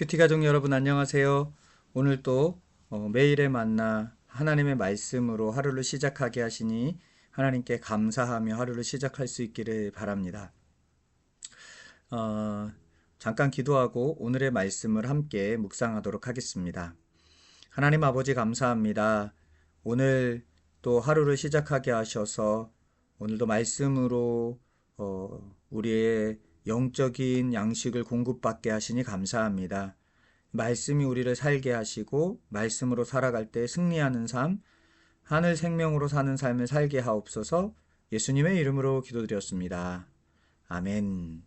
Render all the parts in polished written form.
큐티 가족 여러분 안녕하세요. 오늘 또 매일의 만나 하나님의 말씀으로 하루를 시작하게 하시니 하나님께 감사하며 하루를 시작할 수 있기를 바랍니다. 어, 잠깐 기도하고 오늘의 말씀을 함께 묵상하도록 하겠습니다. 하나님 아버지 감사합니다. 오늘 또 하루를 시작하게 하셔서 오늘도 말씀으로 우리의 영적인 양식을 공급받게 하시니 감사합니다. 말씀이 우리를 살게 하시고 말씀으로 살아갈 때 승리하는 삶, 하늘 생명으로 사는 삶을 살게 하옵소서. 예수님의 이름으로 기도드렸습니다. 아멘.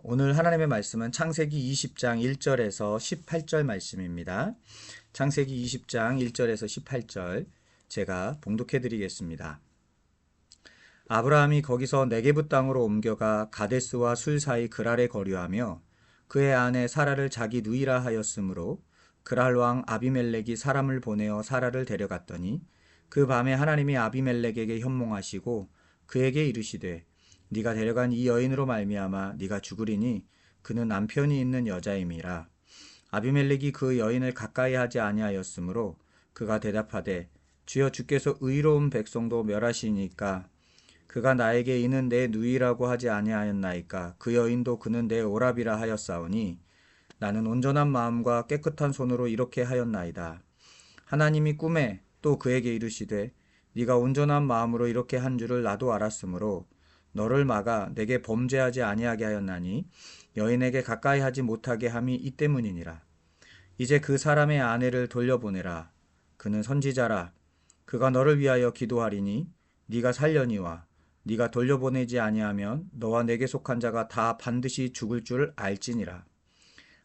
오늘 하나님의 말씀은 창세기 20장 1절에서 18절 말씀입니다. 창세기 20장 1절에서 18절 제가 봉독해 드리겠습니다. 아브라함이 거기서 네게브 땅으로 옮겨가 가데스와 술 사이 그랄에 거류하며 그의 아내 사라를 자기 누이라 하였으므로 그랄 왕 아비멜렉이 사람을 보내어 사라를 데려갔더니 그 밤에 하나님이 아비멜렉에게 현몽하시고 그에게 이르시되 네가 데려간 이 여인으로 말미암아 네가 죽으리니 그는 남편이 있는 여자임이라. 아비멜렉이 그 여인을 가까이 하지 아니하였으므로 그가 대답하되 주여 주께서 의로운 백성도 멸하시니까 그가 나에게 이는 내 누이라고 하지 아니하였나이까. 그 여인도 그는 내 오라비라 하였사오니 나는 온전한 마음과 깨끗한 손으로 이렇게 하였나이다. 하나님이 꿈에 또 그에게 이르시되 네가 온전한 마음으로 이렇게 한 줄을 나도 알았으므로 너를 막아 내게 범죄하지 아니하게 하였나니 여인에게 가까이 하지 못하게 함이 이 때문이니라. 이제 그 사람의 아내를 돌려보내라. 그는 선지자라. 그가 너를 위하여 기도하리니 네가 살려니와 네가 돌려보내지 아니하면 너와 내게 속한 자가 다 반드시 죽을 줄 알지니라.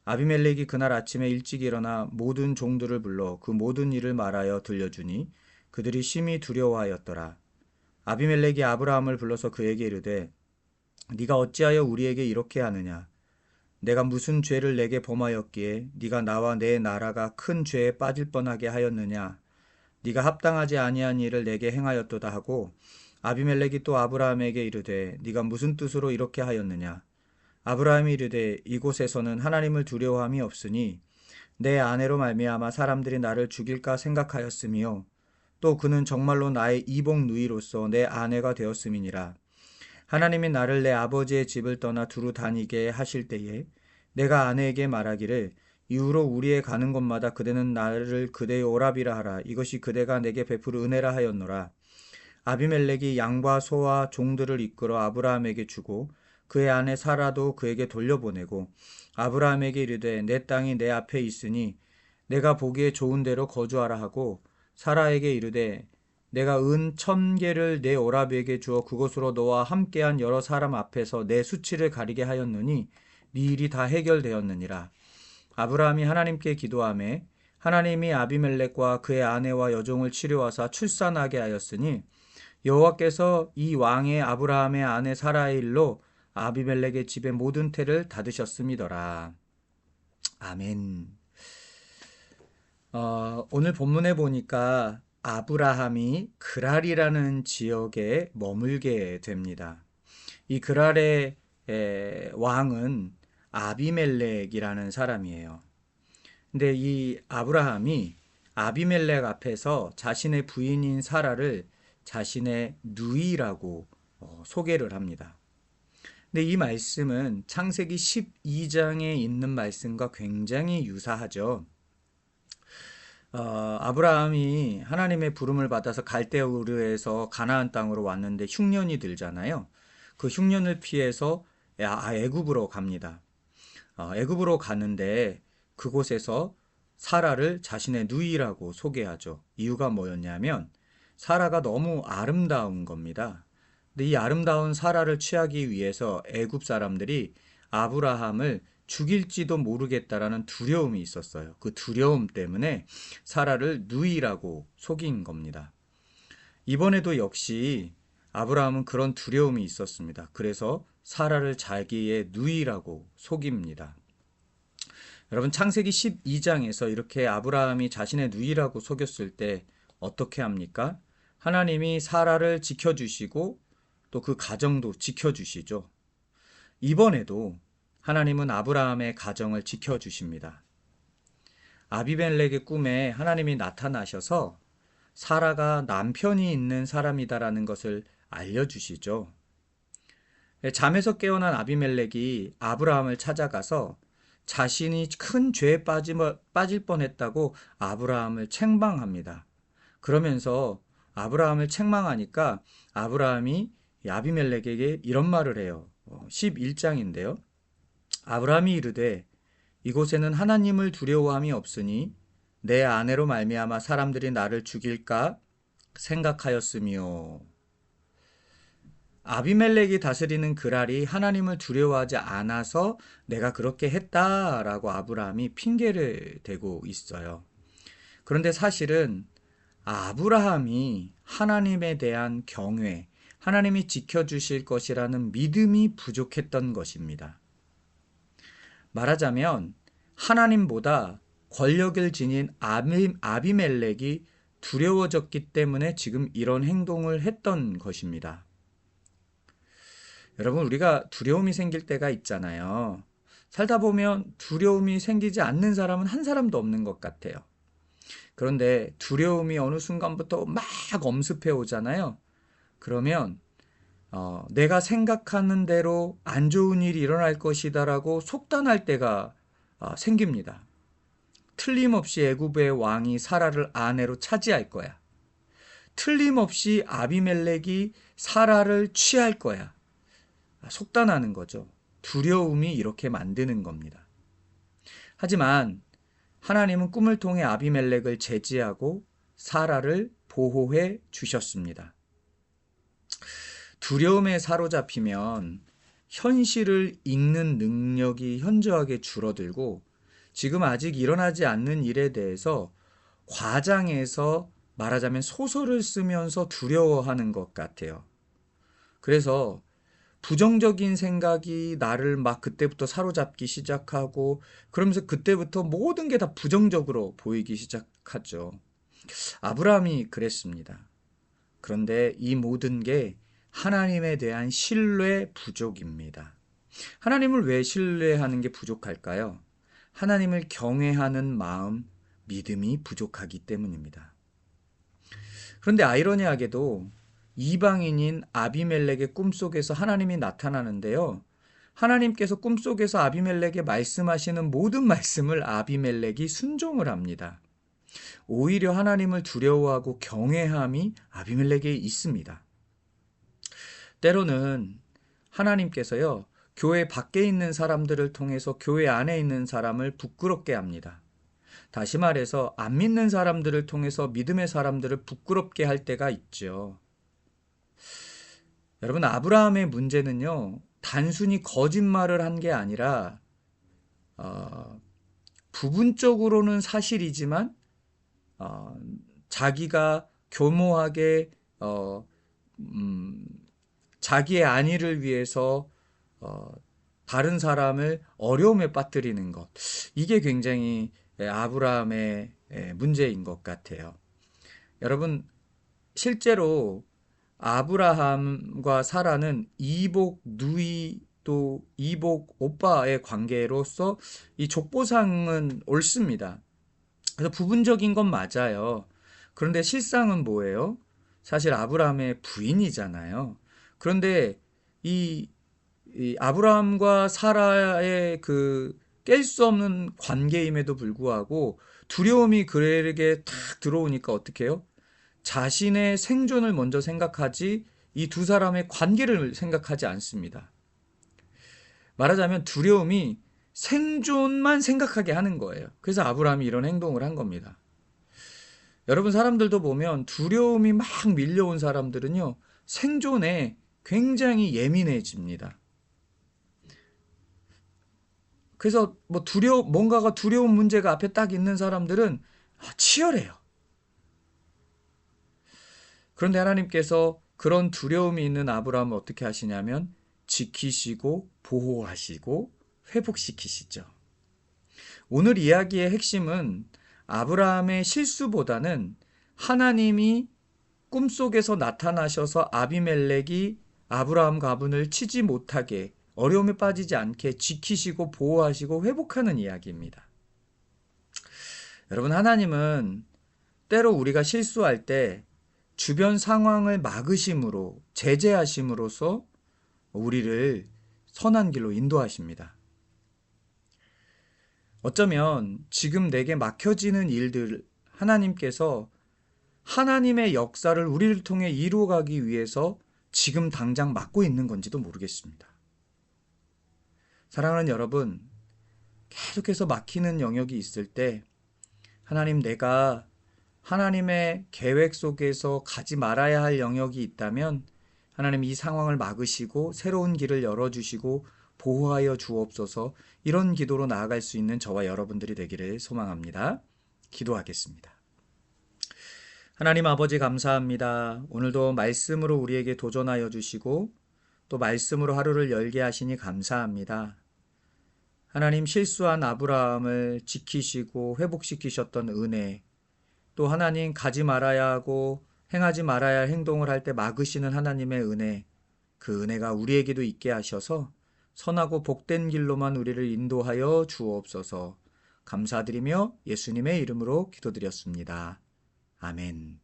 아비멜렉이 그날 아침에 일찍 일어나 모든 종들을 불러 그 모든 일을 말하여 들려주니 그들이 심히 두려워하였더라. 아비멜렉이 아브라함을 불러서 그에게 이르되 네가 어찌하여 우리에게 이렇게 하느냐. 내가 무슨 죄를 내게 범하였기에 네가 나와 내 나라가 큰 죄에 빠질 뻔하게 하였느냐. 네가 합당하지 아니한 일을 내게 행하였도다 하고 아비멜렉이 또 아브라함에게 이르되 네가 무슨 뜻으로 이렇게 하였느냐. 아브라함이 이르되 이곳에서는 하나님을 두려워함이 없으니 내 아내로 말미암아 사람들이 나를 죽일까 생각하였으며 또 그는 정말로 나의 이복 누이로서 내 아내가 되었음이니라. 하나님이 나를 내 아버지의 집을 떠나 두루 다니게 하실 때에 내가 아내에게 말하기를 이후로 우리의 가는 곳마다 그대는 나를 그대의 오라비라 하라. 이것이 그대가 내게 베풀 은혜라 하였노라. 아비멜렉이 양과 소와 종들을 이끌어 아브라함에게 주고 그의 아내 사라도 그에게 돌려보내고 아브라함에게 이르되 내 땅이 내 앞에 있으니 내가 보기에 좋은 데로 거주하라 하고 사라에게 이르되 내가 은 1,000개를 내 오라비에게 주어 그곳으로 너와 함께한 여러 사람 앞에서 내 수치를 가리게 하였느니 네 일이 다 해결되었느니라. 아브라함이 하나님께 기도하매 하나님이 아비멜렉과 그의 아내와 여종을 치료하사 출산하게 하였으니 여호와께서 이 왕의 아브라함의 아내 사라의 일로 아비멜렉의 집의 모든 태를 닫으셨음이더라. 아멘. 오늘 본문에 보니까 아브라함이 그랄이라는 지역에 머물게 됩니다. 이 그랄의 왕은 아비멜렉이라는 사람이에요. 근데 이 아브라함이 아비멜렉 앞에서 자신의 부인인 사라를 자신의 누이라고 소개를 합니다. 근데 이 말씀은 창세기 12장에 있는 말씀과 굉장히 유사하죠. 아브라함이 하나님의 부름을 받아서 갈대우르에서 가나안 땅으로 왔는데 흉년이 들잖아요. 그 흉년을 피해서 애굽으로 갑니다. 애굽으로 가는데 그곳에서 사라를 자신의 누이라고 소개하죠. 이유가 뭐였냐면 사라가 너무 아름다운 겁니다. 근데 이 아름다운 사라를 취하기 위해서 애굽 사람들이 아브라함을 죽일지도 모르겠다라는 두려움이 있었어요. 그 두려움 때문에 사라를 누이라고 속인 겁니다. 이번에도 역시 아브라함은 그런 두려움이 있었습니다. 그래서 사라를 자기의 누이라고 속입니다. 여러분 창세기 12장에서 이렇게 아브라함이 자신의 누이라고 속였을 때 어떻게 합니까? 하나님이 사라를 지켜주시고 또 그 가정도 지켜주시죠. 이번에도 하나님은 아브라함의 가정을 지켜주십니다. 아비멜렉의 꿈에 하나님이 나타나셔서 사라가 남편이 있는 사람이다라는 것을 알려주시죠. 잠에서 깨어난 아비멜렉이 아브라함을 찾아가서 자신이 큰 죄에 빠질 뻔했다고 아브라함을 책망합니다. 그러면서 아브라함을 책망하니까 아브라함이 아비멜렉에게 이런 말을 해요. 11장인데요. 아브라함이 이르되 이곳에는 하나님을 두려워함이 없으니 내 아내로 말미암아 사람들이 나를 죽일까 생각하였으며. 아비멜렉이 다스리는 그랄이 하나님을 두려워하지 않아서 내가 그렇게 했다라고 아브라함이 핑계를 대고 있어요. 그런데 사실은 아브라함이 하나님에 대한 경외, 하나님이 지켜주실 것이라는 믿음이 부족했던 것입니다. 말하자면 하나님보다 권력을 지닌 아비멜렉이 두려워졌기 때문에 지금 이런 행동을 했던 것입니다. 여러분, 우리가 두려움이 생길 때가 있잖아요. 살다 보면 두려움이 생기지 않는 사람은 한 사람도 없는 것 같아요. 그런데 두려움이 어느 순간부터 막 엄습해 오잖아요. 그러면 내가 생각하는 대로 안 좋은 일이 일어날 것이다라고 속단할 때가 생깁니다. 틀림없이 애굽의 왕이 사라를 아내로 차지할 거야. 틀림없이 아비멜렉이 사라를 취할 거야. 속단하는 거죠. 두려움이 이렇게 만드는 겁니다. 하지만 하나님은 꿈을 통해 아비멜렉을 제지하고 사라를 보호해 주셨습니다. 두려움에 사로잡히면 현실을 읽는 능력이 현저하게 줄어들고 지금 아직 일어나지 않는 일에 대해서 과장해서 말하자면 소설을 쓰면서 두려워하는 것 같아요. 그래서 부정적인 생각이 나를 막 그때부터 사로잡기 시작하고 그러면서 그때부터 모든 게 다 부정적으로 보이기 시작하죠. 아브라함이 그랬습니다. 그런데 이 모든 게 하나님에 대한 신뢰 부족입니다. 하나님을 왜 신뢰하는 게 부족할까요? 하나님을 경외하는 마음, 믿음이 부족하기 때문입니다. 그런데 아이러니하게도 이방인인 아비멜렉의 꿈속에서 하나님이 나타나는데요. 하나님께서 꿈속에서 아비멜렉에 말씀하시는 모든 말씀을 아비멜렉이 순종을 합니다. 오히려 하나님을 두려워하고 경외함이 아비멜렉에 있습니다. 때로는 하나님께서요, 교회 밖에 있는 사람들을 통해서 교회 안에 있는 사람을 부끄럽게 합니다. 다시 말해서 안 믿는 사람들을 통해서 믿음의 사람들을 부끄럽게 할 때가 있죠. 여러분, 아브라함의 문제는요, 단순히 거짓말을 한 게 아니라 부분적으로는 사실이지만 자기가 교모하게 자기의 안위를 위해서 다른 사람을 어려움에 빠뜨리는 것, 이게 굉장히 아브라함의 문제인 것 같아요. 여러분, 실제로 아브라함과 사라는 이복 누이 또 이복 오빠의 관계로서 이 족보상은 옳습니다. 그래서 부분적인 건 맞아요. 그런데 실상은 뭐예요? 사실 아브라함의 부인이잖아요. 그런데 이 아브라함과 사라의 그 깰 수 없는 관계임에도 불구하고 두려움이 그에게 탁 들어오니까 어떻게 해요? 자신의 생존을 먼저 생각하지 이 두 사람의 관계를 생각하지 않습니다. 말하자면 두려움이 생존만 생각하게 하는 거예요. 그래서 아브라함이 이런 행동을 한 겁니다. 여러분, 사람들도 보면 두려움이 막 밀려온 사람들은요, 생존에 굉장히 예민해집니다. 그래서 뭔가가 두려운 문제가 앞에 딱 있는 사람들은 치열해요. 그런데 하나님께서 그런 두려움이 있는 아브라함을 어떻게 하시냐면 지키시고 보호하시고 회복시키시죠. 오늘 이야기의 핵심은 아브라함의 실수보다는 하나님이 꿈속에서 나타나셔서 아비멜렉이 아브라함 가문을 치지 못하게 어려움에 빠지지 않게 지키시고 보호하시고 회복하는 이야기입니다. 여러분, 하나님은 때로 우리가 실수할 때 주변 상황을 막으심으로, 제재하심으로써 우리를 선한 길로 인도하십니다. 어쩌면 지금 내게 막혀지는 일들, 하나님께서 하나님의 역사를 우리를 통해 이루어가기 위해서 지금 당장 막고 있는 건지도 모르겠습니다. 사랑하는 여러분, 계속해서 막히는 영역이 있을 때 하나님, 내가 하나님의 계획 속에서 가지 말아야 할 영역이 있다면 하나님, 이 상황을 막으시고 새로운 길을 열어주시고 보호하여 주옵소서. 이런 기도로 나아갈 수 있는 저와 여러분들이 되기를 소망합니다. 기도하겠습니다. 하나님 아버지, 감사합니다. 오늘도 말씀으로 우리에게 도전하여 주시고 또 말씀으로 하루를 열게 하시니 감사합니다. 하나님, 실수한 아브라함을 지키시고 회복시키셨던 은혜, 또 하나님, 가지 말아야 하고 행하지 말아야 할 행동을 할 때 막으시는 하나님의 은혜, 그 은혜가 우리에게도 있게 하셔서 선하고 복된 길로만 우리를 인도하여 주옵소서. 감사드리며 예수님의 이름으로 기도드렸습니다. 아멘.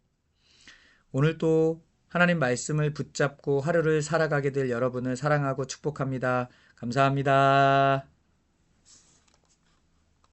오늘 또 하나님 말씀을 붙잡고 하루를 살아가게 될 여러분을 사랑하고 축복합니다. 감사합니다.